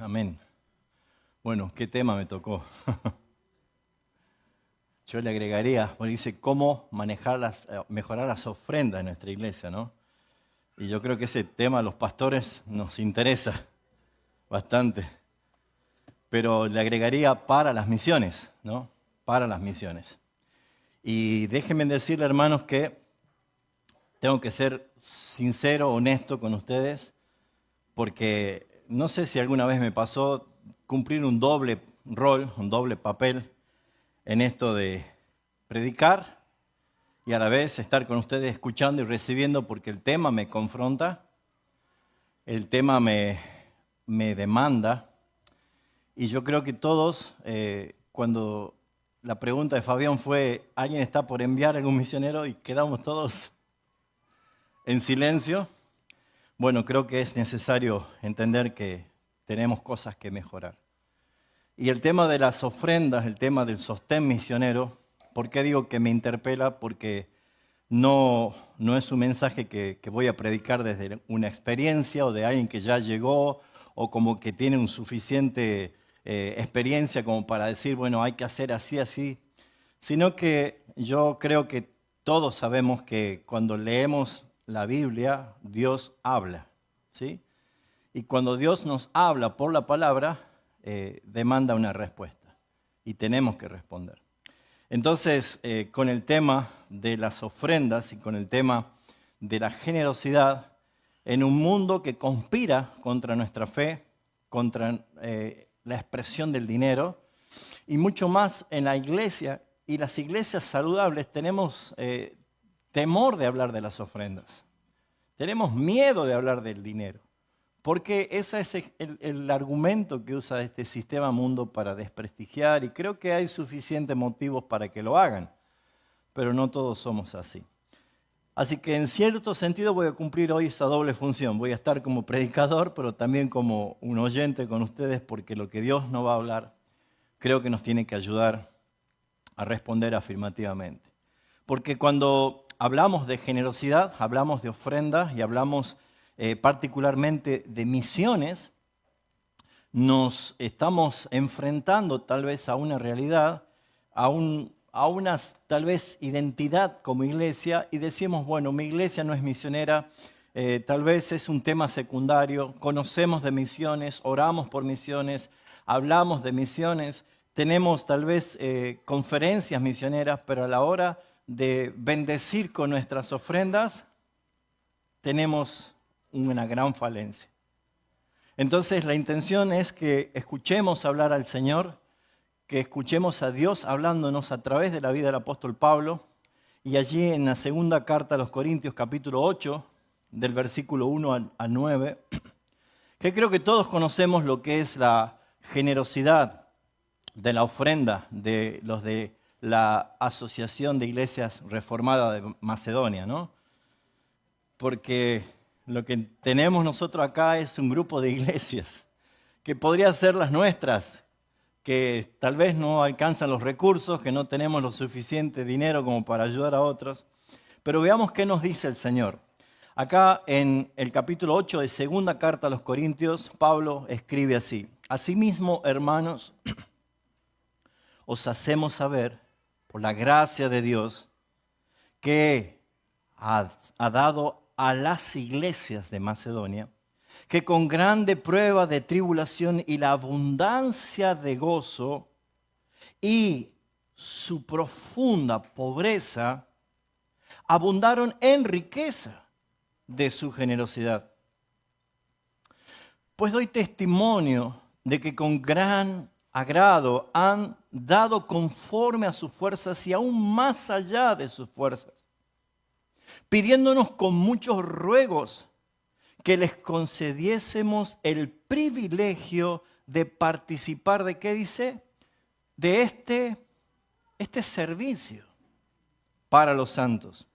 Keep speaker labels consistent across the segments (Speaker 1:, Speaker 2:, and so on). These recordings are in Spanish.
Speaker 1: Amén. Bueno, ¿qué tema me tocó? Yo le agregaría, porque dice cómo mejorar las ofrendas en nuestra iglesia, ¿no? Y yo creo que ese tema a los pastores nos interesa bastante. Pero le agregaría para las misiones, ¿no? Para las misiones. Y déjenme decirle, hermanos, que tengo que ser sincero, honesto con ustedes, porque no sé si alguna vez me pasó cumplir un doble rol, un doble papel en esto de predicar y a la vez estar con ustedes escuchando y recibiendo, porque el tema me confronta, el tema me demanda, y yo creo que todos, cuando la pregunta de Fabián fue, ¿alguien está por enviar algún misionero? Y quedamos todos en silencio. Bueno, creo que es necesario entender que tenemos cosas que mejorar. Y el tema de las ofrendas, el tema del sostén misionero, ¿por qué digo que me interpela? Porque no es un mensaje que voy a predicar desde una experiencia o de alguien que ya llegó o como que tiene un suficiente experiencia como para decir, bueno, hay que hacer así, así, sino que yo creo que todos sabemos que cuando leemos la Biblia, Dios habla, ¿sí? Y cuando Dios nos habla por la palabra, demanda una respuesta y tenemos que responder. Entonces, con el tema de las ofrendas y con el tema de la generosidad, en un mundo que conspira contra nuestra fe, contra la expresión del dinero, y mucho más en la iglesia, y las iglesias saludables tenemos temor de hablar de las ofrendas. Tenemos miedo de hablar del dinero. Porque ese es el argumento que usa este sistema mundo para desprestigiar, y creo que hay suficientes motivos para que lo hagan, pero no todos somos así. Así que en cierto sentido voy a cumplir hoy esa doble función. Voy a estar como predicador, pero también como un oyente con ustedes, porque lo que Dios nos va a hablar creo que nos tiene que ayudar a responder afirmativamente. Porque cuando hablamos de generosidad, hablamos de ofrendas y hablamos particularmente de misiones, nos estamos enfrentando tal vez a una realidad, a una tal vez identidad como iglesia, y decimos, bueno, mi iglesia no es misionera, tal vez es un tema secundario, conocemos de misiones, oramos por misiones, hablamos de misiones, tenemos tal vez conferencias misioneras, pero a la hora de bendecir con nuestras ofrendas, tenemos una gran falencia. Entonces la intención es que escuchemos hablar al Señor, que escuchemos a Dios hablándonos a través de la vida del apóstol Pablo, y allí en la segunda carta a los Corintios, capítulo 8, del versículo 1 al 9, que creo que todos conocemos lo que es la generosidad de la ofrenda de los de la Asociación de Iglesias Reformadas de Macedonia, ¿no? Porque lo que tenemos nosotros acá es un grupo de iglesias que podría ser las nuestras, que tal vez no alcanzan los recursos, que no tenemos lo suficiente dinero como para ayudar a otros. Pero veamos qué nos dice el Señor. Acá en el capítulo 8 de segunda carta a los Corintios, Pablo escribe así: Asimismo, hermanos, os hacemos saber, por la gracia de Dios, que ha dado a las iglesias de Macedonia, que con grande prueba de tribulación y la abundancia de gozo y su profunda pobreza, abundaron en riqueza de su generosidad. Pues doy testimonio de que con gran agrado han dado conforme a sus fuerzas y aún más allá de sus fuerzas, pidiéndonos con muchos ruegos que les concediésemos el privilegio de participar de, ¿qué dice? De este servicio para los santos.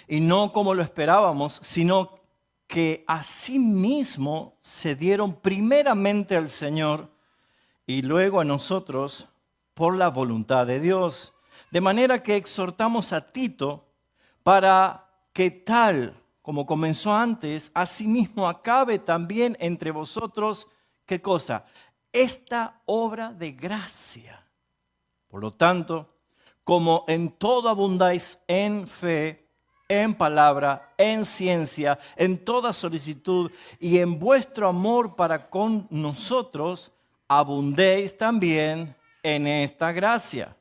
Speaker 1: Y no como lo esperábamos, sino que asimismo se dieron primeramente al Señor y luego a nosotros por la voluntad de Dios. De manera que exhortamos a Tito para que tal como comenzó antes, asimismo acabe también entre vosotros, ¿qué cosa? Esta obra de gracia. Por lo tanto, como en todo abundáis en fe, en palabra, en ciencia, en toda solicitud y en vuestro amor para con nosotros, abundéis también en esta gracia.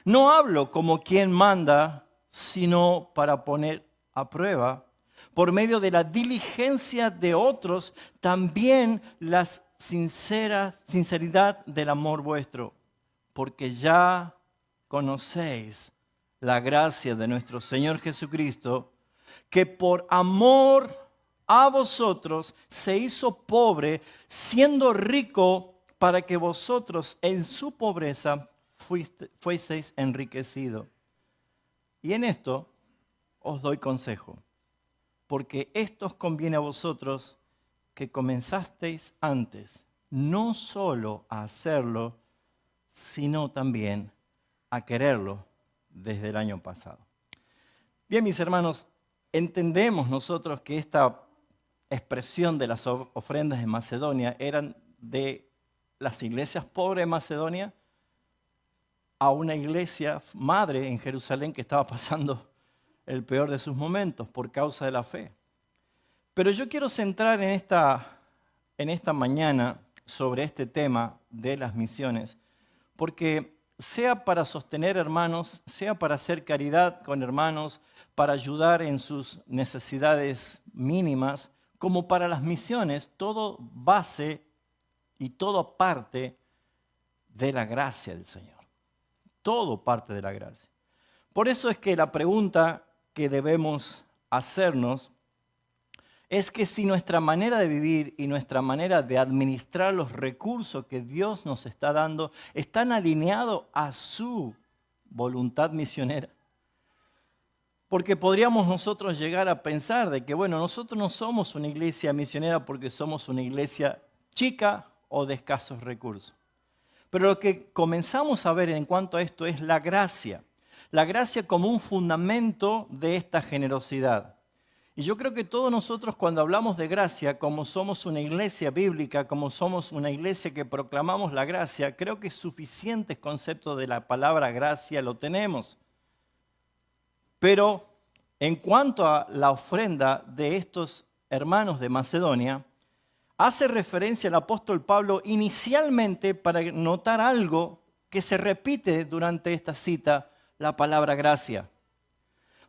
Speaker 1: No hablo como quien manda, sino para poner a prueba, por medio de la diligencia de otros, también la sinceridad del amor vuestro, porque ya conocéis la gracia de nuestro Señor Jesucristo, que por amor a vosotros se hizo pobre, siendo rico, para que vosotros en su pobreza fueseis enriquecidos. Y en esto os doy consejo, porque esto os conviene a vosotros que comenzasteis antes, no solo a hacerlo, sino también a quererlo desde el año pasado. Bien, mis hermanos, entendemos nosotros que esta expresión de las ofrendas de Macedonia eran de las iglesias pobres de Macedonia a una iglesia madre en Jerusalén que estaba pasando el peor de sus momentos por causa de la fe. Pero yo quiero centrar en esta mañana sobre este tema de las misiones, porque sea para sostener hermanos, sea para hacer caridad con hermanos, para ayudar en sus necesidades mínimas, como para las misiones, todo base y todo parte de la gracia del Señor. Todo parte de la gracia. Por eso es que la pregunta que debemos hacernos es que si nuestra manera de vivir y nuestra manera de administrar los recursos que Dios nos está dando están alineados a su voluntad misionera. Porque podríamos nosotros llegar a pensar de que, bueno, nosotros no somos una iglesia misionera porque somos una iglesia chica o de escasos recursos. Pero lo que comenzamos a ver en cuanto a esto es la gracia como un fundamento de esta generosidad. Y yo creo que todos nosotros cuando hablamos de gracia, como somos una iglesia bíblica, como somos una iglesia que proclamamos la gracia, creo que suficientes conceptos de la palabra gracia lo tenemos. Pero en cuanto a la ofrenda de estos hermanos de Macedonia, hace referencia el apóstol Pablo inicialmente para notar algo que se repite durante esta cita, la palabra gracia.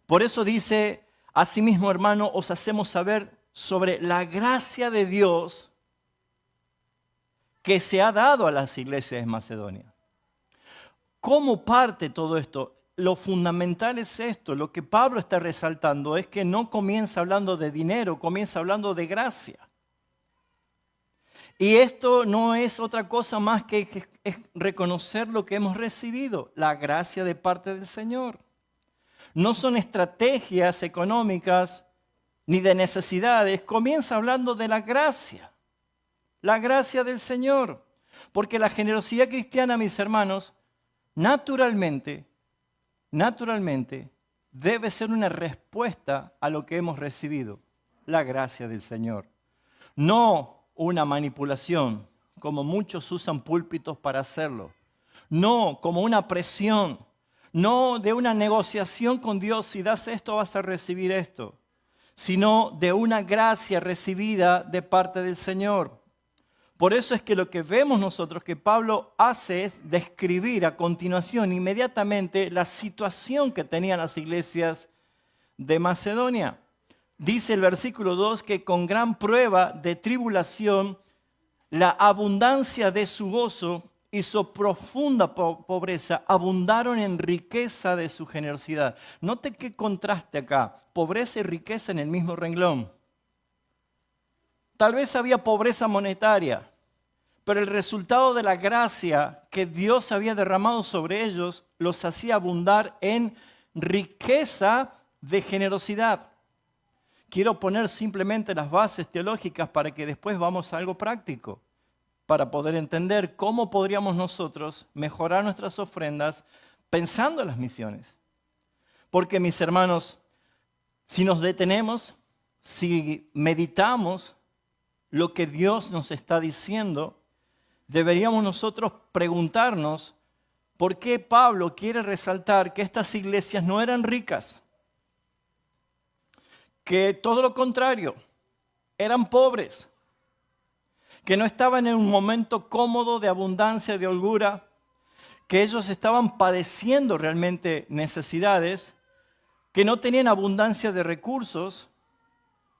Speaker 1: Por eso dice, asimismo, hermano, os hacemos saber sobre la gracia de Dios que se ha dado a las iglesias de Macedonia. ¿Cómo parte todo esto? Lo fundamental es esto, lo que Pablo está resaltando es que no comienza hablando de dinero, comienza hablando de gracia. Y esto no es otra cosa más que es reconocer lo que hemos recibido, la gracia de parte del Señor. No son estrategias económicas ni de necesidades, comienza hablando de la gracia del Señor. Porque la generosidad cristiana, mis hermanos, naturalmente, debe ser una respuesta a lo que hemos recibido, la gracia del Señor. No una manipulación, como muchos usan púlpitos para hacerlo. No como una presión, no de una negociación con Dios, si das esto vas a recibir esto, sino de una gracia recibida de parte del Señor. Por eso es que lo que vemos nosotros que Pablo hace es describir a continuación inmediatamente la situación que tenían las iglesias de Macedonia. Dice el versículo 2 que con gran prueba de tribulación, la abundancia de su gozo y su profunda pobreza abundaron en riqueza de su generosidad. Note qué contraste acá, pobreza y riqueza en el mismo renglón. Tal vez había pobreza monetaria, pero el resultado de la gracia que Dios había derramado sobre ellos los hacía abundar en riqueza de generosidad. Quiero poner simplemente las bases teológicas para que después vamos a algo práctico, para poder entender cómo podríamos nosotros mejorar nuestras ofrendas pensando en las misiones. Porque, mis hermanos, si nos detenemos, si meditamos lo que Dios nos está diciendo, deberíamos nosotros preguntarnos por qué Pablo quiere resaltar que estas iglesias no eran ricas, que todo lo contrario, eran pobres, que no estaban en un momento cómodo de abundancia, de holgura, que ellos estaban padeciendo realmente necesidades, que no tenían abundancia de recursos,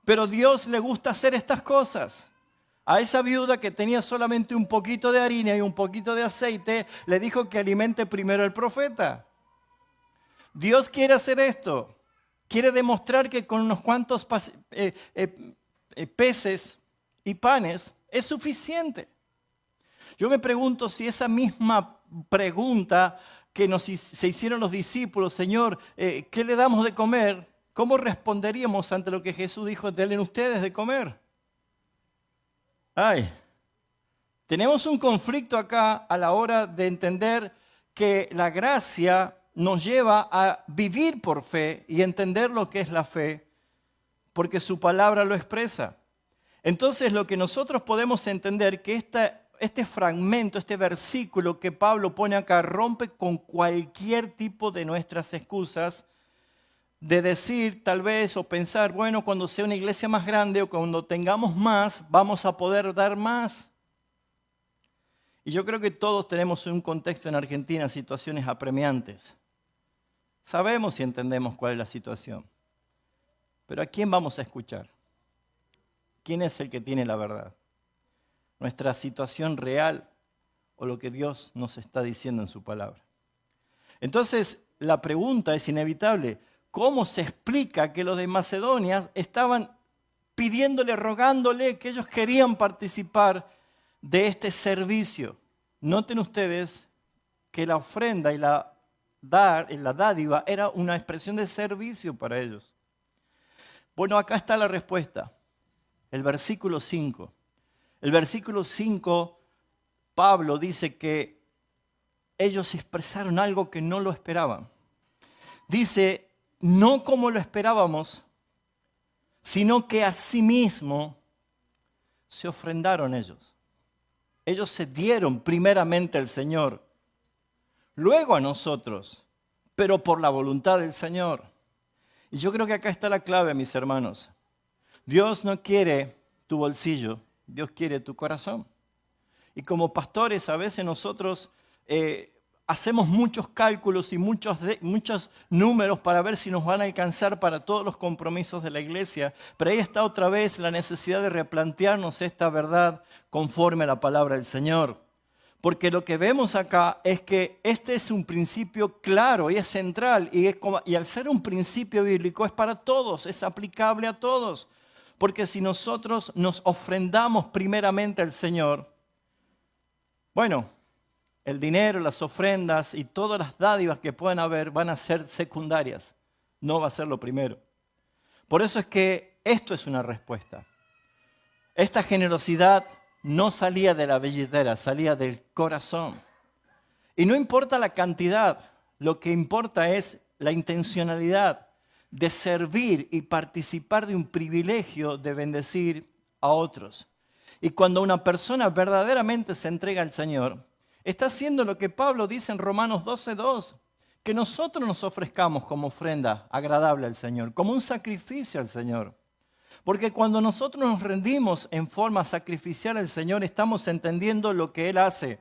Speaker 1: pero Dios le gusta hacer estas cosas. A esa viuda que tenía solamente un poquito de harina y un poquito de aceite, le dijo que alimente primero al profeta. Dios quiere hacer esto. Quiere demostrar que con unos cuantos peces y panes es suficiente. Yo me pregunto si esa misma pregunta que se hicieron los discípulos, Señor, ¿qué le damos de comer? ¿Cómo responderíamos ante lo que Jesús dijo, denle ustedes de comer? Ay, tenemos un conflicto acá a la hora de entender que la gracia nos lleva a vivir por fe y entender lo que es la fe, porque su palabra lo expresa. Entonces lo que nosotros podemos entender que este fragmento, este versículo que Pablo pone acá, rompe con cualquier tipo de nuestras excusas de decir tal vez o pensar, bueno, cuando sea una iglesia más grande o cuando tengamos más, vamos a poder dar más. Y yo creo que todos tenemos en un contexto en Argentina situaciones apremiantes. Sabemos y entendemos cuál es la situación. Pero ¿a quién vamos a escuchar? ¿Quién es el que tiene la verdad? ¿Nuestra situación real o lo que Dios nos está diciendo en su palabra? Entonces, la pregunta es inevitable. ¿Cómo se explica que los de Macedonia estaban pidiéndole, rogándole que ellos querían participar de este servicio? Noten ustedes que la ofrenda y la dádiva era una expresión de servicio para ellos. Bueno, acá está la respuesta. El versículo 5. El versículo 5, Pablo dice que ellos expresaron algo que no lo esperaban. Dice, no como lo esperábamos, sino que asimismo se ofrendaron ellos. Ellos se dieron primeramente al Señor, luego a nosotros, pero por la voluntad del Señor. Y yo creo que acá está la clave, mis hermanos. Dios no quiere tu bolsillo, Dios quiere tu corazón. Y como pastores a veces nosotros hacemos muchos cálculos y muchos números para ver si nos van a alcanzar para todos los compromisos de la iglesia. Pero ahí está otra vez la necesidad de replantearnos esta verdad conforme a la palabra del Señor. Porque lo que vemos acá es que este es un principio claro y es central. Y al ser un principio bíblico es para todos, es aplicable a todos. Porque si nosotros nos ofrendamos primeramente al Señor, bueno, el dinero, las ofrendas y todas las dádivas que puedan haber van a ser secundarias. No va a ser lo primero. Por eso es que esto es una respuesta. Esta generosidad no salía de la billetera, salía del corazón. Y no importa la cantidad, lo que importa es la intencionalidad de servir y participar de un privilegio de bendecir a otros. Y cuando una persona verdaderamente se entrega al Señor, está haciendo lo que Pablo dice en Romanos 12:2, que nosotros nos ofrezcamos como ofrenda agradable al Señor, como un sacrificio al Señor. Porque cuando nosotros nos rendimos en forma sacrificial al Señor, estamos entendiendo lo que Él hace.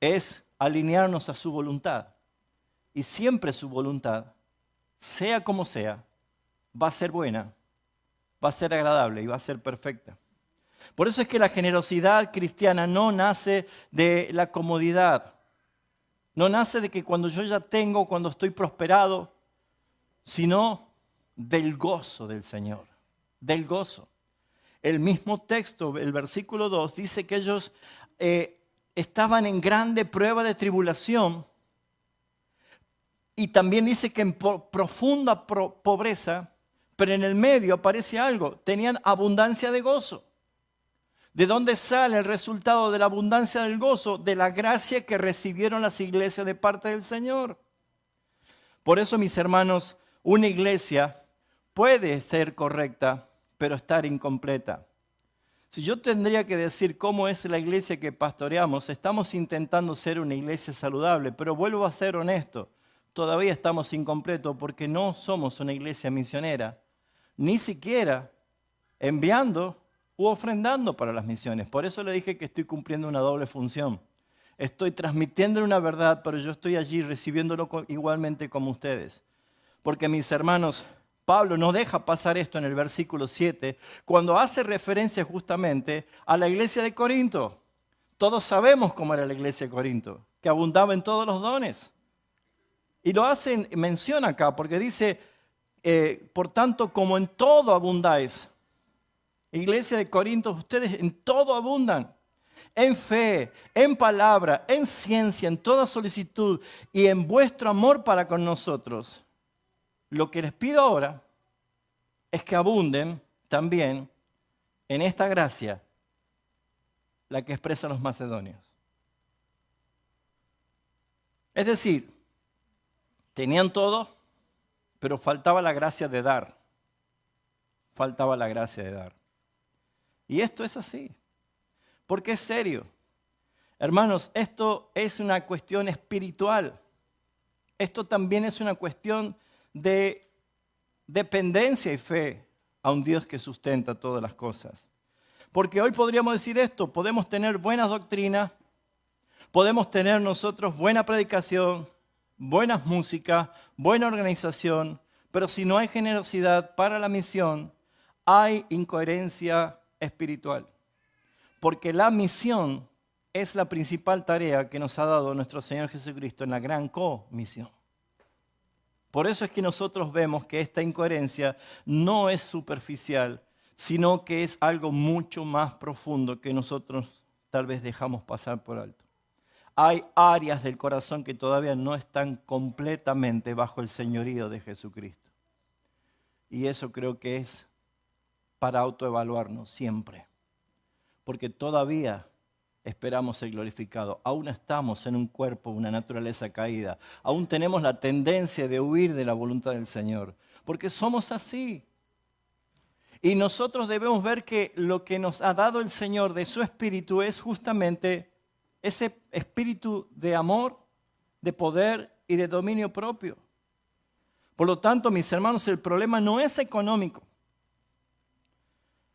Speaker 1: Es alinearnos a su voluntad. Y siempre su voluntad, sea como sea, va a ser buena, va a ser agradable y va a ser perfecta. Por eso es que la generosidad cristiana no nace de la comodidad. No nace de que cuando yo ya tengo, cuando estoy prosperado, sino del gozo del Señor, del gozo. El mismo texto, el versículo 2, dice que ellos estaban en grande prueba de tribulación y también dice que en profunda pobreza, pero en el medio aparece algo, tenían abundancia de gozo. ¿De dónde sale el resultado de la abundancia del gozo? De la gracia que recibieron las iglesias de parte del Señor. Por eso, mis hermanos, una iglesia puede ser correcta, pero estar incompleta. Si yo tendría que decir cómo es la iglesia que pastoreamos, estamos intentando ser una iglesia saludable, pero vuelvo a ser honesto, todavía estamos incompletos porque no somos una iglesia misionera, ni siquiera enviando u ofrendando para las misiones. Por eso le dije que estoy cumpliendo una doble función. Estoy transmitiendo una verdad, pero yo estoy allí recibiéndolo igualmente como ustedes. Porque mis hermanos, Pablo no deja pasar esto en el versículo 7, cuando hace referencia justamente a la iglesia de Corinto. Todos sabemos cómo era la iglesia de Corinto, que abundaba en todos los dones. Y lo hacen, menciona acá, porque dice, por tanto, como en todo abundáis. Iglesia de Corinto, ustedes en todo abundan. En fe, en palabra, en ciencia, en toda solicitud y en vuestro amor para con nosotros. Lo que les pido ahora es que abunden también en esta gracia, la que expresan los macedonios. Es decir, tenían todo, pero faltaba la gracia de dar. Faltaba la gracia de dar. Y esto es así, porque es serio. Hermanos, esto es una cuestión espiritual. Esto también es una cuestión de dependencia y fe a un Dios que sustenta todas las cosas. Porque hoy podríamos decir esto, podemos tener buenas doctrinas, podemos tener nosotros buena predicación, buenas músicas, buena organización, pero si no hay generosidad para la misión, hay incoherencia espiritual. Porque la misión es la principal tarea que nos ha dado nuestro Señor Jesucristo en la gran comisión. Por eso es que nosotros vemos que esta incoherencia no es superficial, sino que es algo mucho más profundo que nosotros tal vez dejamos pasar por alto. Hay áreas del corazón que todavía no están completamente bajo el señorío de Jesucristo. Y eso creo que es para autoevaluarnos siempre. Porque todavía esperamos ser glorificados. Aún estamos en un cuerpo, una naturaleza caída. Aún tenemos la tendencia de huir de la voluntad del Señor. Porque somos así. Y nosotros debemos ver que lo que nos ha dado el Señor de su Espíritu es justamente ese espíritu de amor, de poder y de dominio propio. Por lo tanto, mis hermanos, el problema no es económico.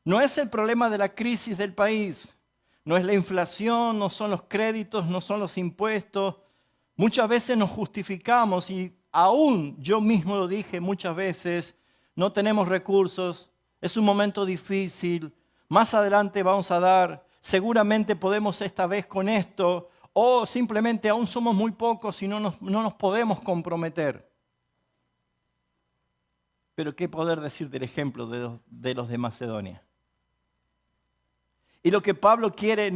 Speaker 1: No es el problema de la crisis del país. No es la inflación, no son los créditos, no son los impuestos. Muchas veces nos justificamos y aún yo mismo lo dije muchas veces, no tenemos recursos, es un momento difícil, más adelante vamos a dar, seguramente podemos esta vez con esto, o simplemente aún somos muy pocos y no nos podemos comprometer. Pero ¿qué poder decir del ejemplo de los de Macedonia? Y lo que Pablo quiere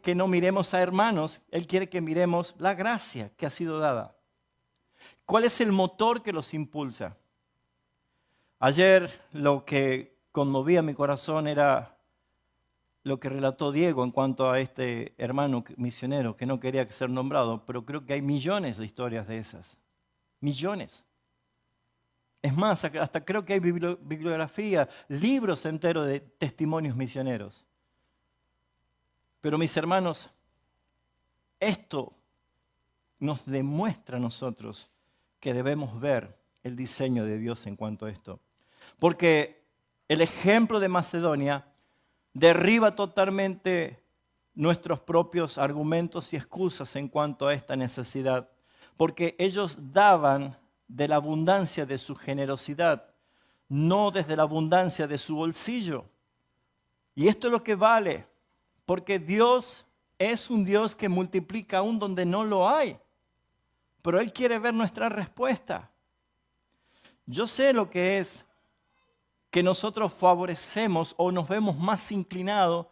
Speaker 1: que no miremos a hermanos, él quiere que miremos la gracia que ha sido dada. ¿Cuál es el motor que los impulsa? Ayer lo que conmovía mi corazón era lo que relató Diego en cuanto a este hermano misionero que no quería ser nombrado, pero creo que hay millones de historias de esas. Millones. Es más, hasta creo que hay bibliografía, libros enteros de testimonios misioneros. Pero mis hermanos, esto nos demuestra a nosotros que debemos ver el diseño de Dios en cuanto a esto. Porque el ejemplo de Macedonia derriba totalmente nuestros propios argumentos y excusas en cuanto a esta necesidad. Porque ellos daban de la abundancia de su generosidad, no desde la abundancia de su bolsillo. Y esto es lo que vale. Porque Dios es un Dios que multiplica aún donde no lo hay. Pero Él quiere ver nuestra respuesta. Yo sé lo que es que nosotros favorecemos o nos vemos más inclinados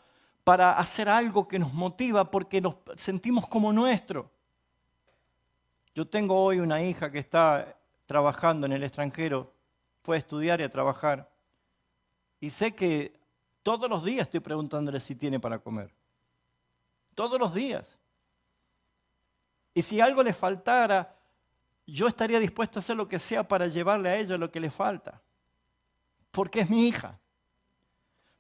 Speaker 1: para hacer algo que nos motiva porque nos sentimos como nuestro. Yo tengo hoy una hija que está trabajando en el extranjero, fue a estudiar y a trabajar. Y sé que todos los días estoy preguntándole si tiene para comer. Todos los días. Y si algo le faltara, yo estaría dispuesto a hacer lo que sea para llevarle a ella lo que le falta. Porque es mi hija.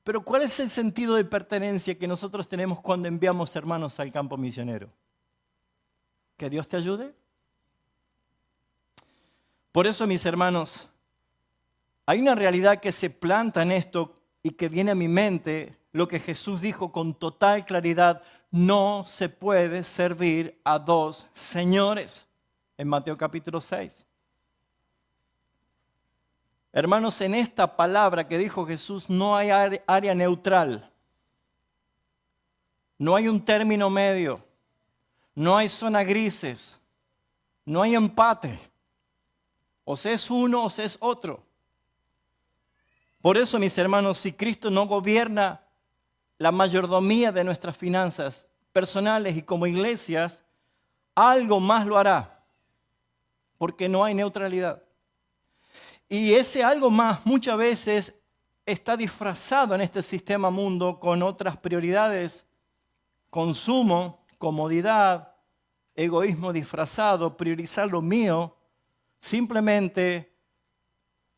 Speaker 1: Pero ¿cuál es el sentido de pertenencia que nosotros tenemos cuando enviamos hermanos al campo misionero? ¿Que Dios te ayude? Por eso, mis hermanos, hay una realidad que se planta en esto y que viene a mi mente, lo que Jesús dijo con total claridad: no se puede servir a dos señores, en Mateo capítulo 6. Hermanos, en esta palabra que dijo Jesús no hay área neutral, no hay un término medio, no hay zona grises, no hay empate. O se es uno o se es otro. Por eso, mis hermanos, si Cristo no gobierna la mayordomía de nuestras finanzas personales y como iglesias, algo más lo hará, porque no hay neutralidad. Y ese algo más muchas veces está disfrazado en este sistema mundo con otras prioridades: consumo, comodidad, egoísmo disfrazado, priorizar lo mío. Simplemente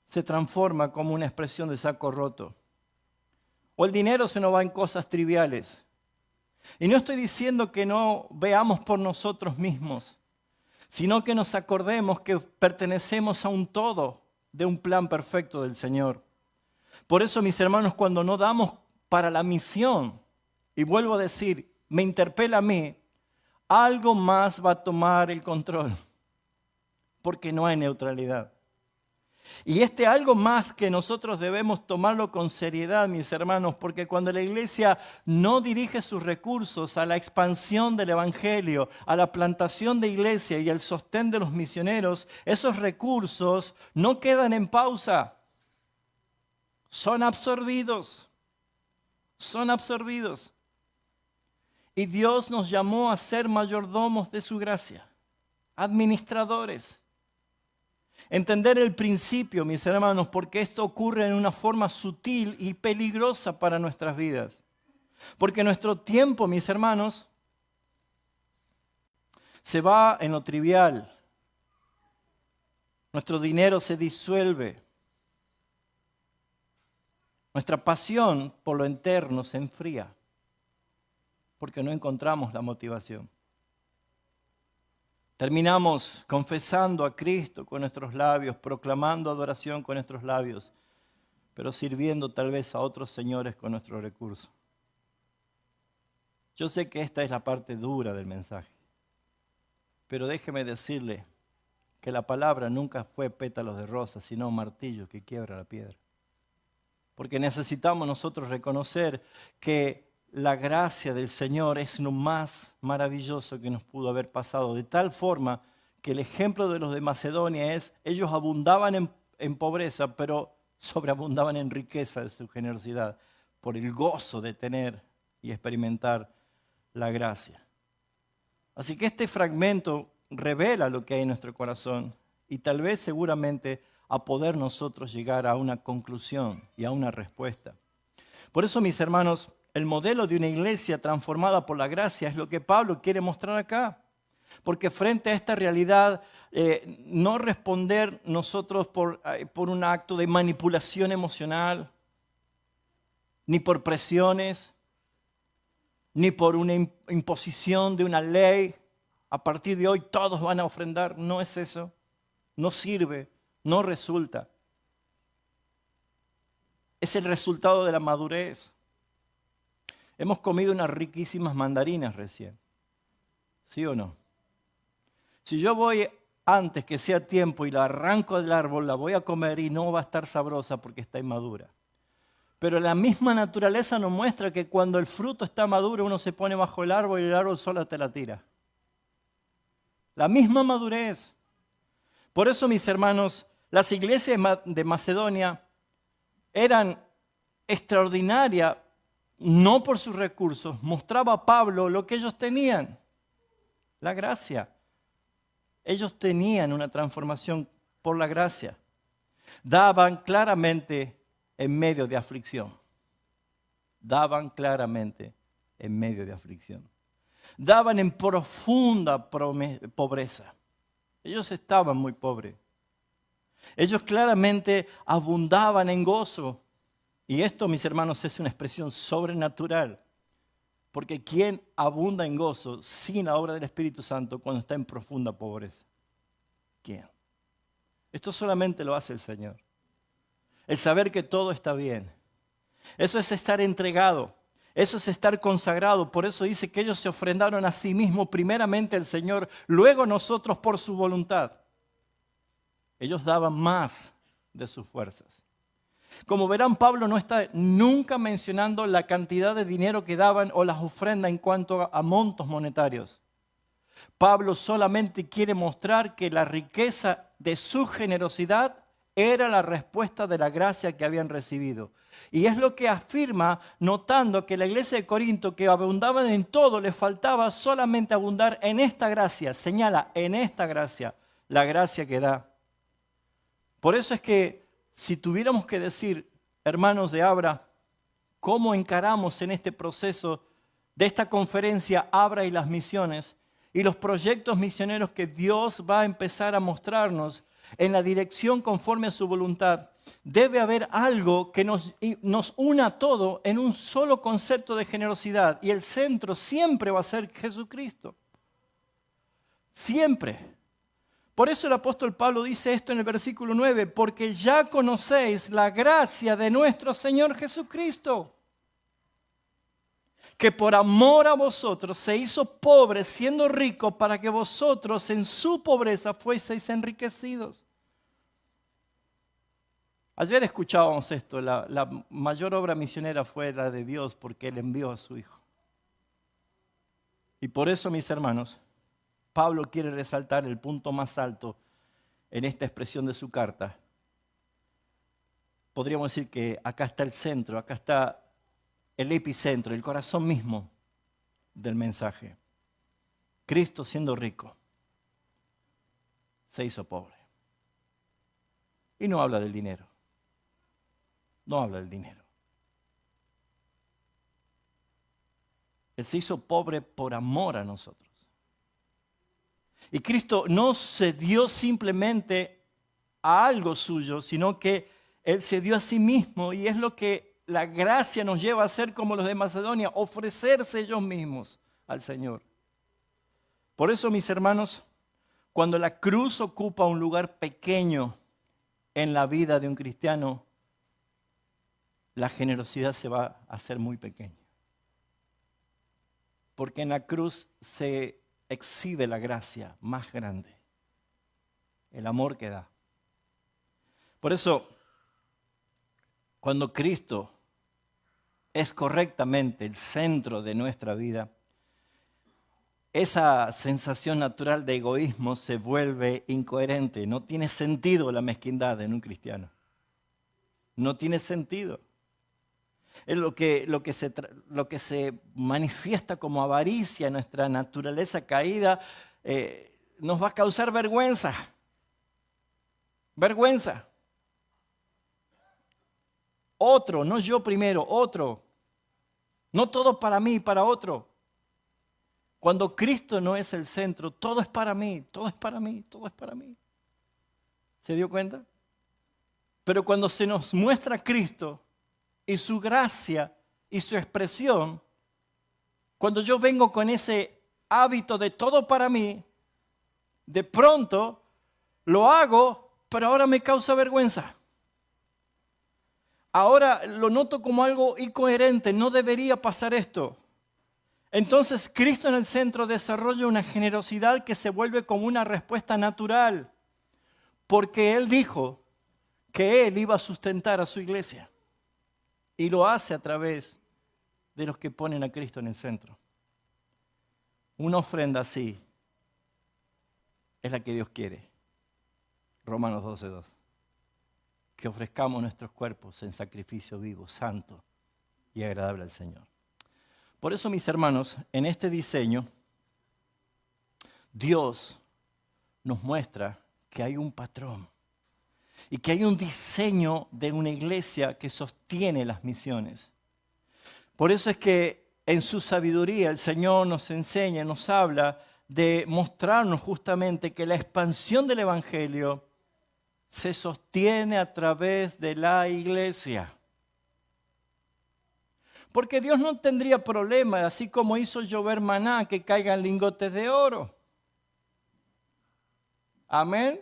Speaker 1: se transforma como una expresión de saco roto. O el dinero se nos va en cosas triviales. Y no estoy diciendo que no veamos por nosotros mismos, sino que nos acordemos que pertenecemos a un todo de un plan perfecto del Señor. Por eso, mis hermanos, cuando no damos para la misión, y vuelvo a decir, me interpela a mí, algo más va a tomar el control, porque no hay neutralidad. Y este algo más que nosotros debemos tomarlo con seriedad, mis hermanos, porque cuando la iglesia no dirige sus recursos a la expansión del evangelio, a la plantación de iglesia y al sostén de los misioneros, esos recursos no quedan en pausa, son absorbidos, son absorbidos. Y Dios nos llamó a ser mayordomos de su gracia, administradores. Entender el principio, mis hermanos, porque esto ocurre en una forma sutil y peligrosa para nuestras vidas. Porque nuestro tiempo, mis hermanos, se va en lo trivial. Nuestro dinero se disuelve. Nuestra pasión por lo eterno se enfría, porque no encontramos la motivación. Terminamos confesando a Cristo con nuestros labios, proclamando adoración con nuestros labios, pero sirviendo tal vez a otros señores con nuestros recursos. Yo sé que esta es la parte dura del mensaje, pero déjeme decirle que la palabra nunca fue pétalos de rosa, sino un martillo que quiebra la piedra. Porque necesitamos nosotros reconocer que la gracia del Señor es lo más maravilloso que nos pudo haber pasado, de tal forma que el ejemplo de los de Macedonia es: ellos abundaban en pobreza, pero sobreabundaban en riqueza de su generosidad, por el gozo de tener y experimentar la gracia. Así que este fragmento revela lo que hay en nuestro corazón y tal vez seguramente a poder nosotros llegar a una conclusión y a una respuesta. Por eso, mis hermanos, el modelo de una iglesia transformada por la gracia es lo que Pablo quiere mostrar acá. Porque frente a esta realidad, no responder nosotros por un acto de manipulación emocional, ni por presiones, ni por una imposición de una ley. A partir de hoy todos van a ofrendar. No es eso. No sirve, no resulta. Es el resultado de la madurez. Hemos comido unas riquísimas mandarinas recién. ¿Sí o no? Si yo voy antes que sea tiempo y la arranco del árbol, la voy a comer y no va a estar sabrosa porque está inmadura. Pero la misma naturaleza nos muestra que cuando el fruto está maduro, uno se pone bajo el árbol y el árbol solo te la tira. La misma madurez. Por eso, mis hermanos, las iglesias de Macedonia eran extraordinarias, no por sus recursos. Mostraba a Pablo lo que ellos tenían, la gracia. Ellos tenían una transformación por la gracia. Daban claramente en medio de aflicción. Daban claramente en medio de aflicción. Daban en profunda pobreza. Ellos estaban muy pobres. Ellos claramente abundaban en gozo. Y esto, mis hermanos, es una expresión sobrenatural. Porque ¿quién abunda en gozo sin la obra del Espíritu Santo cuando está en profunda pobreza? ¿Quién? Esto solamente lo hace el Señor. El saber que todo está bien. Eso es estar entregado. Eso es estar consagrado. Por eso dice que ellos se ofrendaron a sí mismos primeramente al Señor, luego nosotros por su voluntad. Ellos daban más de sus fuerzas. Como verán, Pablo no está nunca mencionando la cantidad de dinero que daban o las ofrendas en cuanto a montos monetarios. Pablo solamente quiere mostrar que la riqueza de su generosidad era la respuesta de la gracia que habían recibido. Y es lo que afirma notando que la iglesia de Corinto, que abundaban en todo, les faltaba solamente abundar en esta gracia. Señala, en esta gracia, la gracia que da. Por eso es que si tuviéramos que decir, hermanos de Abra, cómo encaramos en este proceso de esta conferencia Abra y las misiones y los proyectos misioneros que Dios va a empezar a mostrarnos en la dirección conforme a su voluntad, debe haber algo que nos una todo en un solo concepto de generosidad y el centro siempre va a ser Jesucristo. Siempre. Por eso el apóstol Pablo dice esto en el versículo 9, porque ya conocéis la gracia de nuestro Señor Jesucristo, que por amor a vosotros se hizo pobre siendo rico para que vosotros en su pobreza fueseis enriquecidos. Ayer escuchábamos esto, la mayor obra misionera fue la de Dios porque Él envió a su Hijo. Y por eso, mis hermanos, Pablo quiere resaltar el punto más alto en esta expresión de su carta. Podríamos decir que acá está el centro, acá está el epicentro, el corazón mismo del mensaje. Cristo siendo rico, se hizo pobre. Y no habla del dinero. No habla del dinero. Él se hizo pobre por amor a nosotros. Y Cristo no se dio simplemente a algo suyo, sino que Él se dio a sí mismo y es lo que la gracia nos lleva a hacer como los de Macedonia, ofrecerse ellos mismos al Señor. Por eso, mis hermanos, cuando la cruz ocupa un lugar pequeño en la vida de un cristiano, la generosidad se va a hacer muy pequeña. Porque en la cruz se exhibe la gracia más grande, el amor que da. Por eso, cuando Cristo es correctamente el centro de nuestra vida, esa sensación natural de egoísmo se vuelve incoherente. No tiene sentido la mezquindad en un cristiano. No tiene sentido. Es lo que se manifiesta como avaricia en nuestra naturaleza caída, nos va a causar vergüenza. Vergüenza. Otro, no yo primero, otro. No todo para mí, para otro. Cuando Cristo no es el centro, todo es para mí, todo es para mí, todo es para mí. ¿Se dio cuenta? Pero cuando se nos muestra Cristo y su gracia y su expresión, cuando yo vengo con ese hábito de todo para mí, de pronto lo hago, pero ahora me causa vergüenza. Ahora lo noto como algo incoherente, no debería pasar esto. Entonces Cristo en el centro desarrolla una generosidad que se vuelve como una respuesta natural, porque Él dijo que Él iba a sustentar a su iglesia. Y lo hace a través de los que ponen a Cristo en el centro. Una ofrenda así es la que Dios quiere. Romanos 12:2. Que ofrezcamos nuestros cuerpos en sacrificio vivo, santo y agradable al Señor. Por eso, mis hermanos, en este diseño, Dios nos muestra que hay un patrón. Y que hay un diseño de una iglesia que sostiene las misiones. Por eso es que en su sabiduría el Señor nos enseña, nos habla de mostrarnos justamente que la expansión del Evangelio se sostiene a través de la iglesia. Porque Dios no tendría problema, así como hizo llover maná, que caigan lingotes de oro. Amén.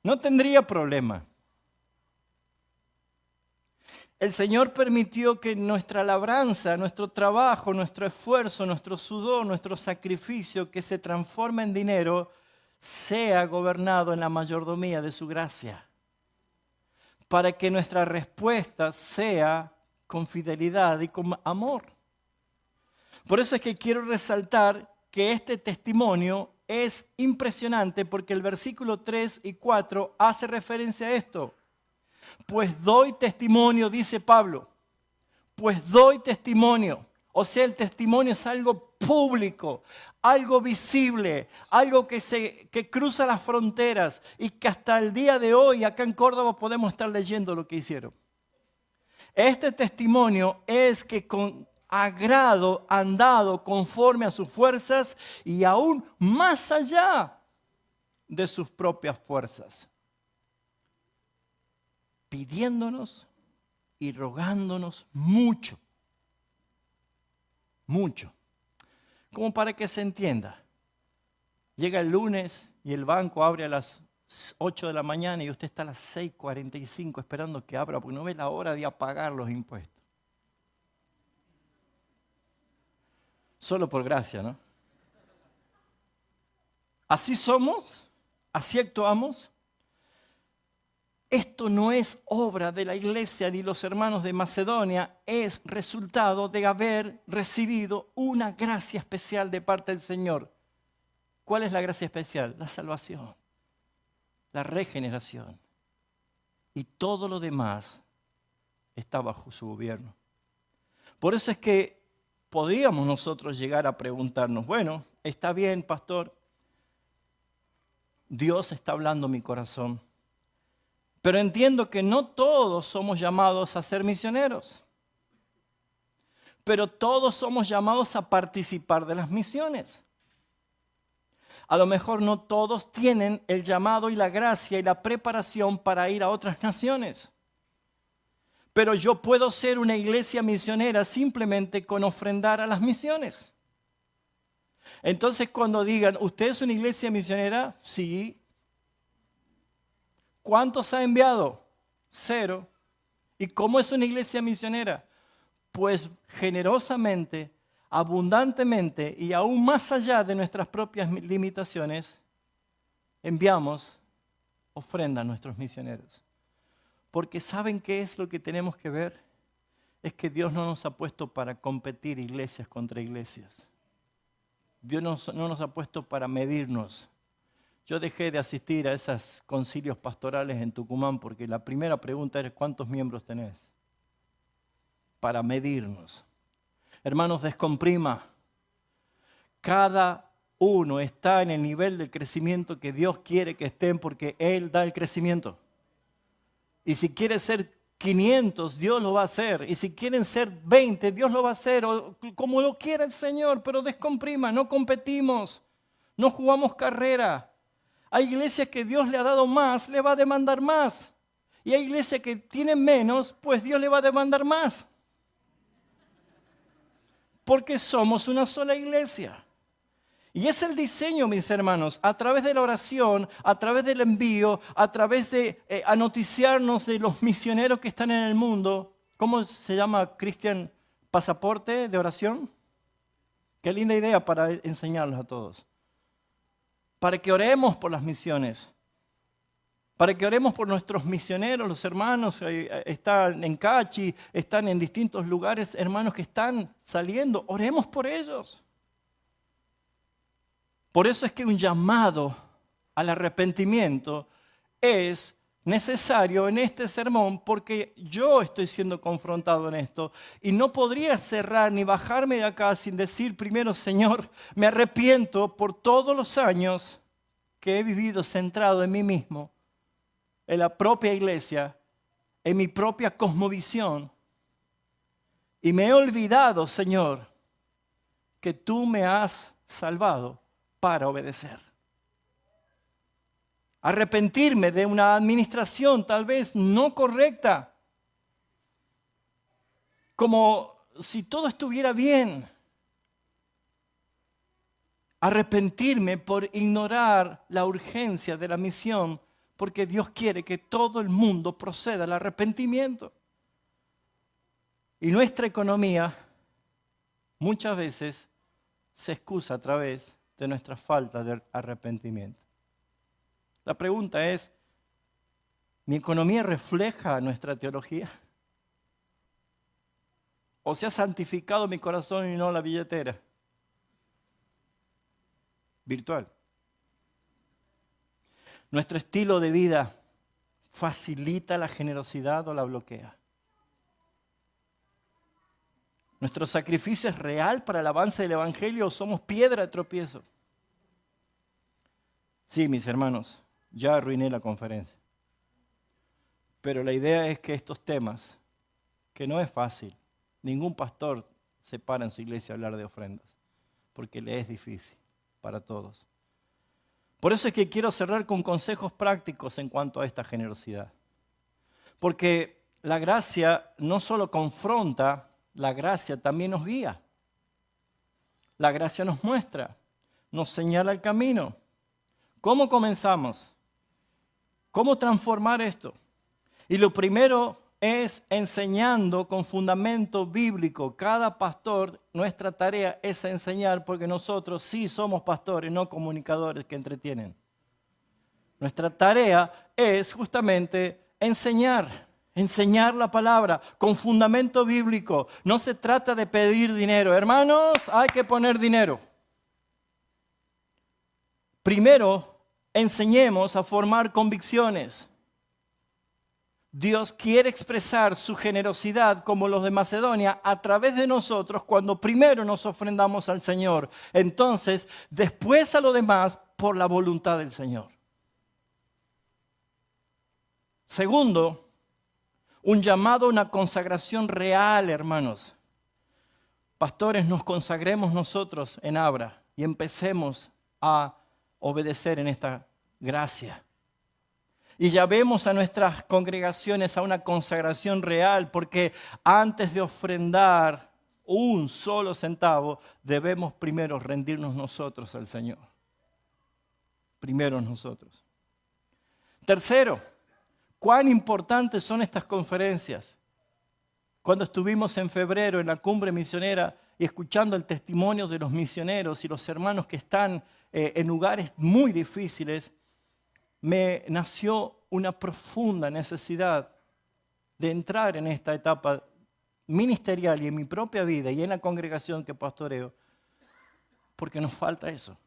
Speaker 1: No tendría problema. El Señor permitió que nuestra labranza, nuestro trabajo, nuestro esfuerzo, nuestro sudor, nuestro sacrificio que se transforma en dinero, sea gobernado en la mayordomía de su gracia. Para que nuestra respuesta sea con fidelidad y con amor. Por eso es que quiero resaltar que este testimonio es impresionante porque el versículo 3 y 4 hace referencia a esto. Pues doy testimonio, dice Pablo, pues doy testimonio. O sea, el testimonio es algo público, algo visible, algo que cruza las fronteras y que hasta el día de hoy acá en Córdoba podemos estar leyendo lo que hicieron. Este testimonio es que con agrado han dado conforme a sus fuerzas y aún más allá de sus propias fuerzas, pidiéndonos y rogándonos mucho, mucho. Como para que se entienda. Llega el lunes y el banco abre a las 8 de la mañana y usted está a las 6:45 esperando que abra porque no ve la hora de pagar los impuestos. Solo por gracia, ¿no? Así somos, así actuamos. Esto no es obra de la iglesia ni los hermanos de Macedonia, es resultado de haber recibido una gracia especial de parte del Señor. ¿Cuál es la gracia especial? La salvación, la regeneración. Y todo lo demás está bajo su gobierno. Por eso es que podríamos nosotros llegar a preguntarnos, bueno, está bien, pastor, Dios está hablando mi corazón. Pero entiendo que no todos somos llamados a ser misioneros. Pero todos somos llamados a participar de las misiones. A lo mejor no todos tienen el llamado y la gracia y la preparación para ir a otras naciones. Pero yo puedo ser una iglesia misionera simplemente con ofrendar a las misiones. Entonces cuando digan, ¿usted es una iglesia misionera? Sí. ¿Cuántos ha enviado? 0. ¿Y cómo es una iglesia misionera? Pues generosamente, abundantemente y aún más allá de nuestras propias limitaciones, enviamos ofrenda a nuestros misioneros. Porque ¿saben qué es lo que tenemos que ver? Es que Dios no nos ha puesto para competir iglesias contra iglesias. Dios no nos ha puesto para medirnos. Yo dejé de asistir a esos concilios pastorales en Tucumán porque la primera pregunta era ¿cuántos miembros tenés? Para medirnos. Hermanos, descomprima. Cada uno está en el nivel del crecimiento que Dios quiere que estén porque Él da el crecimiento. Y si quiere ser 500, Dios lo va a hacer. Y si quieren ser 20, Dios lo va a hacer. O como lo quiera el Señor, pero descomprima, no competimos, no jugamos carrera. Hay iglesias que Dios le ha dado más, le va a demandar más. Y hay iglesias que tienen menos, pues Dios le va a demandar más. Porque somos una sola iglesia. Y es el diseño, mis hermanos, a través de la oración, a través del envío, a través de anoticiarnos de los misioneros que están en el mundo. ¿Cómo se llama, Cristian? ¿Pasaporte de oración? Qué linda idea para enseñarlos a todos. Para que oremos por las misiones, para que oremos por nuestros misioneros, los hermanos están en Cachi, están en distintos lugares, hermanos que están saliendo, oremos por ellos. Por eso es que un llamado al arrepentimiento es necesario en este sermón porque yo estoy siendo confrontado en esto y no podría cerrar ni bajarme de acá sin decir primero, Señor, me arrepiento por todos los años que he vivido centrado en mí mismo, en la propia iglesia, en mi propia cosmovisión y me he olvidado, Señor, que tú me has salvado para obedecer. Arrepentirme de una administración tal vez no correcta, como si todo estuviera bien. Arrepentirme por ignorar la urgencia de la misión, porque Dios quiere que todo el mundo proceda al arrepentimiento. Y nuestra economía muchas veces se excusa a través de nuestra falta de arrepentimiento. La pregunta es, ¿mi economía refleja nuestra teología? ¿O se ha santificado mi corazón y no la billetera virtual? ¿Nuestro estilo de vida facilita la generosidad o la bloquea? ¿Nuestro sacrificio es real para el avance del Evangelio o somos piedra de tropiezo? Sí, mis hermanos, ya arruiné la conferencia. Pero la idea es que estos temas, que no es fácil, ningún pastor se para en su iglesia a hablar de ofrendas, porque le es difícil para todos. Por eso es que quiero cerrar con consejos prácticos en cuanto a esta generosidad. Porque la gracia no solo confronta, la gracia también nos guía. La gracia nos muestra, nos señala el camino. ¿Cómo comenzamos? ¿Cómo transformar esto? Y lo primero es enseñando con fundamento bíblico. Cada pastor, nuestra tarea es enseñar, porque nosotros sí somos pastores, no comunicadores que entretienen. Nuestra tarea es justamente enseñar la palabra con fundamento bíblico. No se trata de pedir dinero. Hermanos, hay que poner dinero. Primero, enseñemos a formar convicciones. Dios quiere expresar su generosidad como los de Macedonia a través de nosotros cuando primero nos ofrendamos al Señor. Entonces, después a lo demás por la voluntad del Señor. Segundo, un llamado a una consagración real, hermanos. Pastores, nos consagremos nosotros en Abra y empecemos a obedecer en esta gracia. Y llamemos a nuestras congregaciones a una consagración real, porque antes de ofrendar un solo centavo, debemos primero rendirnos nosotros al Señor. Primero nosotros. Tercero, ¿cuán importantes son estas conferencias? Cuando estuvimos en febrero en la cumbre misionera y escuchando el testimonio de los misioneros y los hermanos que están en lugares muy difíciles, me nació una profunda necesidad de entrar en esta etapa ministerial y en mi propia vida y en la congregación que pastoreo, porque nos falta eso.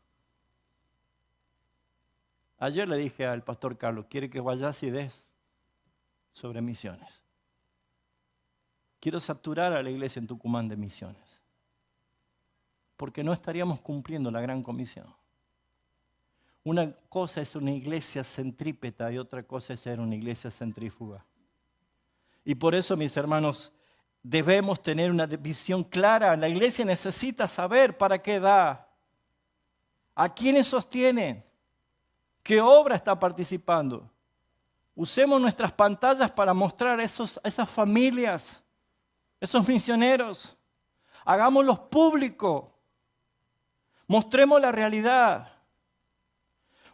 Speaker 1: Ayer le dije al pastor Carlos, quiere que vayas y des sobre misiones. Quiero saturar a la iglesia en Tucumán de misiones, porque no estaríamos cumpliendo la gran comisión. Una cosa es una iglesia centrípeta y otra cosa es ser una iglesia centrífuga. Y por eso, mis hermanos, debemos tener una visión clara. La iglesia necesita saber para qué da, a quiénes sostiene, qué obra está participando. Usemos nuestras pantallas para mostrar a esas familias, esos misioneros. Hagámoslos públicos. Mostremos la realidad.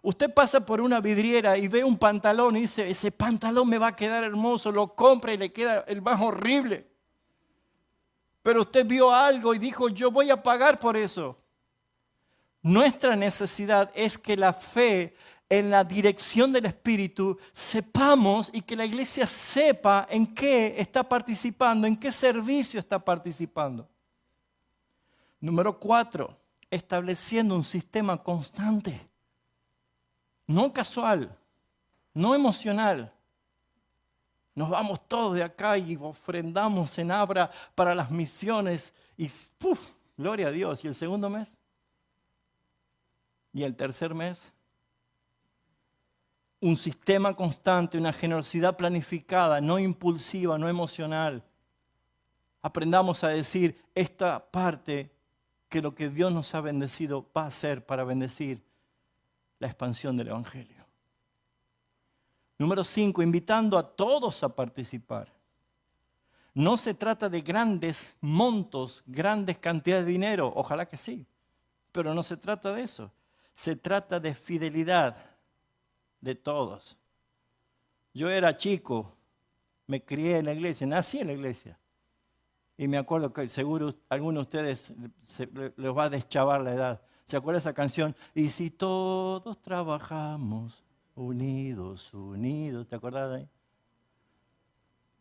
Speaker 1: Usted pasa por una vidriera y ve un pantalón y dice, ese pantalón me va a quedar hermoso, lo compra y le queda el más horrible. Pero usted vio algo y dijo, yo voy a pagar por eso. Nuestra necesidad es que la fe en la dirección del Espíritu sepamos y que la iglesia sepa en qué está participando, en qué servicio está participando. Número 4, estableciendo un sistema constante. No casual, no emocional. Nos vamos todos de acá y ofrendamos en Abra para las misiones y ¡puf! Gloria a Dios. ¿Y el segundo mes? ¿Y el tercer mes? Un sistema constante, una generosidad planificada, no impulsiva, no emocional. Aprendamos a decir esta parte que lo que Dios nos ha bendecido va a ser para bendecir la expansión del Evangelio. Número 5, invitando a todos a participar. No se trata de grandes montos, grandes cantidades de dinero, ojalá que sí, pero no se trata de eso. Se trata de fidelidad de todos. Yo era chico, me crié en la iglesia, nací en la iglesia. Y me acuerdo que seguro a algunos de ustedes les va a deschavar la edad. ¿Se acuerda esa canción? Y si todos trabajamos unidos, unidos, ¿te acuerdas de ahí?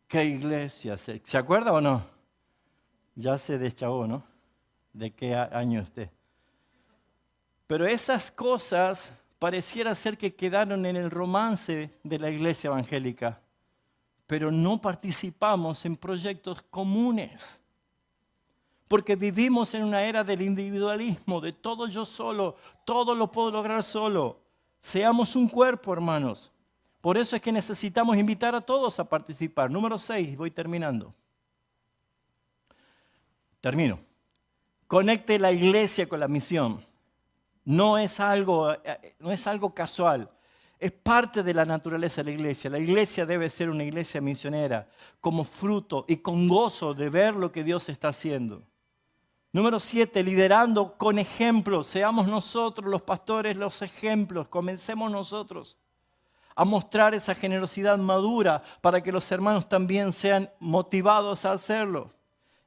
Speaker 1: ¿Qué iglesia? ¿Se acuerda o no? Ya se deschavó, ¿no? ¿De qué año usted? Pero esas cosas pareciera ser que quedaron en el romance de la iglesia evangélica, pero no participamos en proyectos comunes. Porque vivimos en una era del individualismo, de todo yo solo, todo lo puedo lograr solo. Seamos un cuerpo, hermanos. Por eso es que necesitamos invitar a todos a participar. Número 6, voy terminando. Termino. Conecte la iglesia con la misión. No es algo casual. Es parte de la naturaleza de la iglesia. La iglesia debe ser una iglesia misionera, como fruto y con gozo de ver lo que Dios está haciendo. Número 7, liderando con ejemplos. Seamos nosotros los pastores los ejemplos. Comencemos nosotros a mostrar esa generosidad madura para que los hermanos también sean motivados a hacerlo.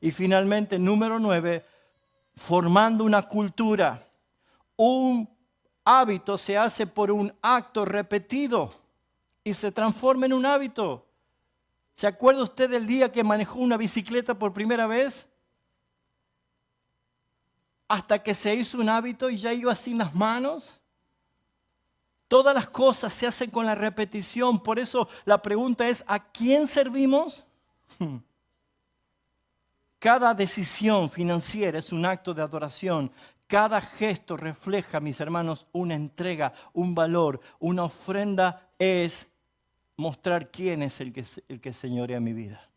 Speaker 1: Y finalmente, número 9, formando una cultura. Un hábito se hace por un acto repetido y se transforma en un hábito. ¿Se acuerda usted del día que manejó una bicicleta por primera vez? Hasta que se hizo un hábito y ya iba sin las manos. Todas las cosas se hacen con la repetición. Por eso la pregunta es, ¿a quién servimos? Cada decisión financiera es un acto de adoración. Cada gesto refleja, mis hermanos, una entrega, un valor. Una ofrenda es mostrar quién es el que señorea mi vida.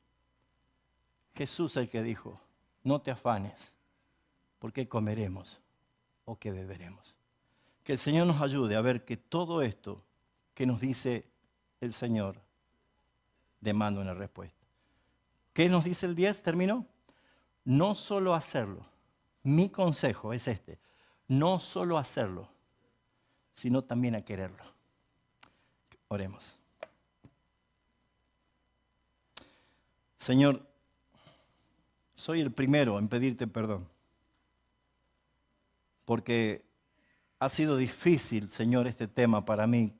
Speaker 1: Jesús es el que dijo, no te afanes, porque comeremos o que beberemos. Que el Señor nos ayude a ver que todo esto que nos dice el Señor demanda una respuesta. ¿Qué nos dice el 10? ¿Terminó? No solo hacerlo. Mi consejo es este. No solo hacerlo, sino también a quererlo. Oremos. Señor, soy el primero en pedirte perdón. Porque ha sido difícil, Señor, este tema para mí.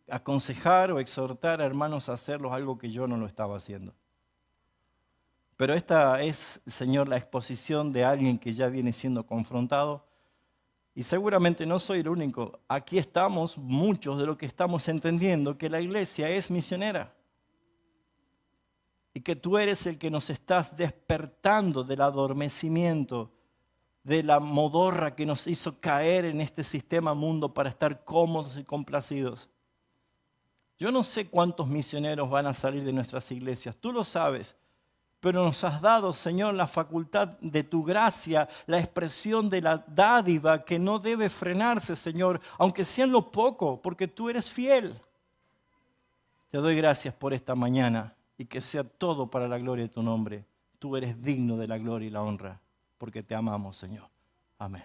Speaker 1: Aconsejar o exhortar a hermanos a hacerlo algo que yo no lo estaba haciendo. Pero esta es, Señor, la exposición de alguien que ya viene siendo confrontado. Y seguramente no soy el único. Aquí estamos muchos de los que estamos entendiendo que la iglesia es misionera. Y que tú eres el que nos estás despertando del adormecimiento, de la modorra que nos hizo caer en este sistema mundo para estar cómodos y complacidos. Yo no sé cuántos misioneros van a salir de nuestras iglesias, tú lo sabes, pero nos has dado, Señor, la facultad de tu gracia, la expresión de la dádiva que no debe frenarse, Señor, aunque sea en lo poco, porque tú eres fiel. Te doy gracias por esta mañana y que sea todo para la gloria de tu nombre. Tú eres digno de la gloria y la honra, porque te amamos, Señor. Amén.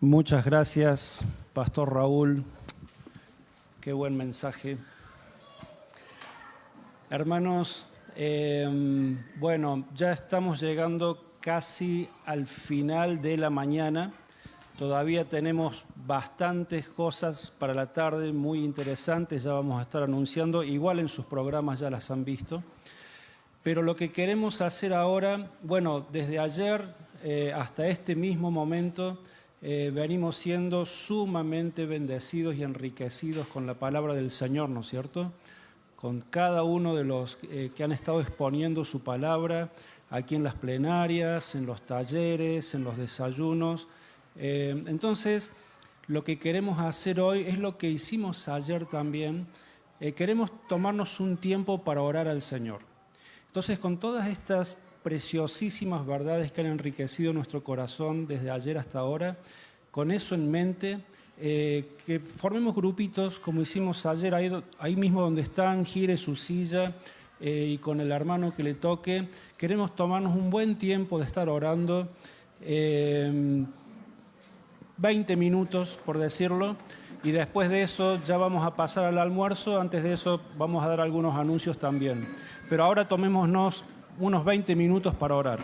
Speaker 2: Muchas gracias, Pastor Raúl. Qué buen mensaje. Hermanos, bueno, ya estamos llegando casi al final de la mañana. Todavía tenemos bastantes cosas para la tarde muy interesantes, ya vamos a estar anunciando. Igual en sus programas ya las han visto. Pero lo que queremos hacer ahora, bueno, desde ayer hasta este mismo momento, venimos siendo sumamente bendecidos y enriquecidos con la palabra del Señor, ¿no es cierto? Con cada uno de los que han estado exponiendo su palabra aquí en las plenarias, en los talleres, en los desayunos. Entonces, lo que queremos hacer hoy es lo que hicimos ayer también, queremos tomarnos un tiempo para orar al Señor. Entonces, con todas estas preciosísimas verdades que han enriquecido nuestro corazón desde ayer hasta ahora, con eso en mente, que formemos grupitos, como hicimos ayer, ahí mismo donde están, gire su silla y con el hermano que le toque. Queremos tomarnos un buen tiempo de estar orando, 20 minutos, por decirlo, y después de eso ya vamos a pasar al almuerzo. Antes de eso vamos a dar algunos anuncios también. Pero ahora tomémonos unos 20 minutos para orar.